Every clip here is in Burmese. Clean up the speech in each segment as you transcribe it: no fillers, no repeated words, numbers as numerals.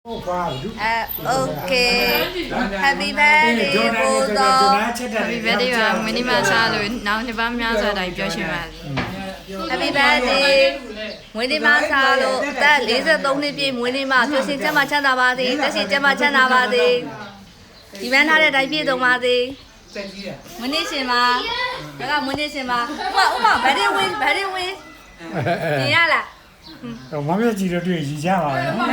Okay. Happy birthday, Bozo. Happy birthday ပါမင်းဒီမှာစားလို့နောက်တစ်ပတ်များစွာတိုင်းပြောရှင်ပါစေ Happy birthday. မွေးနေ့မှာစားလို့အသက်43နှစ်ပြည့်မွေးနေ့မှာပျော်ရွှင်ကျန်းမာချမ်းသာပါစေ။တက်ရှိကျန်းမာချမ်းသာပါစေ။ဒီမန်းထားတဲ့အတိုင်းပြည့်စုံပါစေ။မွေးနေ့ရှင်ပါ။ဒါကမွေးနေ့ရှင်ပါ။ဥမ birthday win မြင်ရလား တော့မမေ့ကြည့်တော့တွေ့ရည်ချပါမယ်နော်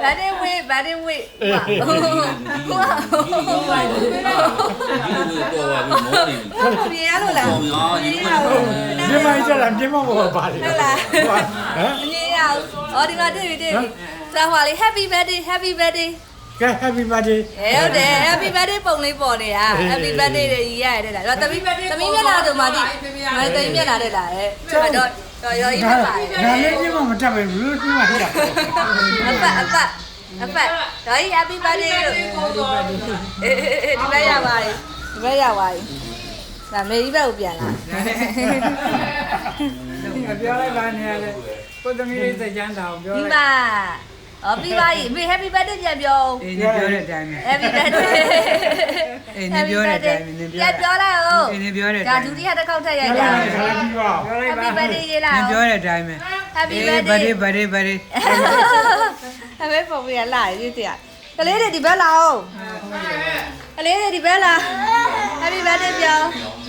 birthday win မြင်ရလို့လား ဒီမိုင်းကြတာပြင်းမပေါ်ပါလေ ဟုတ်လား ဟမ် မြင်ရအောင်အော်ဒီမှာတွေ့ပြီစာဟွာလေး happy birthday ကဲ happy birthday ဟုတ်တယ် happy birthday ပုံလေးပေါ်နေတာ happy birthday တွေရရတယ်လားတော့သမီးမျက်နှာဆိုမှဒီသမီးမျက်နှာတဲ့လားတော့ရောကြီးပါပါတယ် ငါလည်းပြင်းမတက်ပဲဘူးပြင်းမတက် အပတ်တော့ happy birthday လို့ဒီဘက်ရပါတယ်ဒါမေကြီးဘက်ကိုပြန်လာ ပြောလိုက်ပါနေရတယ်ကိုသမီးလေးစကြမ်းတာကိုပြော ဒီ လိုက် မှာအော်ပြီးပါပြီမေ happy birthday ပြန်ပြော အေးနေပြောတဲ့အတိုင်းပဲ happy birthday အေးနေပြောတဲ့အတိုင်းပဲနေပြော ပြန်ပြောလိုက်အောင် အေးနေပြောတဲ့အ ဒါ တိုင်း ဒုတိယတစ်ခေါက်ထပ်ရိုက်တာ ပြောလိုက်ပါ happy birthday ရေးလာ နေ အောင် ပြောတဲ့အတိုင်းပဲ happy အေး birthday ဘာဒီ အမေပုံပြရလာရေးတရကလေးတွေဒီဘက်လာအောင်ကလေးတွေဒီဘက်လာ happy birthday ပြော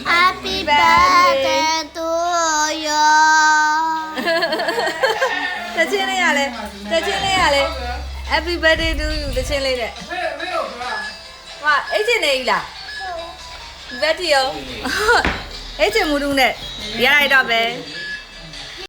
Happy birthday to you. တချင်းလေးရလဲ happy birthday to you တချင်းလေးတဲ့ဟာအဲ့ချင်းနေကြီးလား birthday ရောအဲ့ချင်းမူတူနဲ့ရလိုက်တော့ပဲ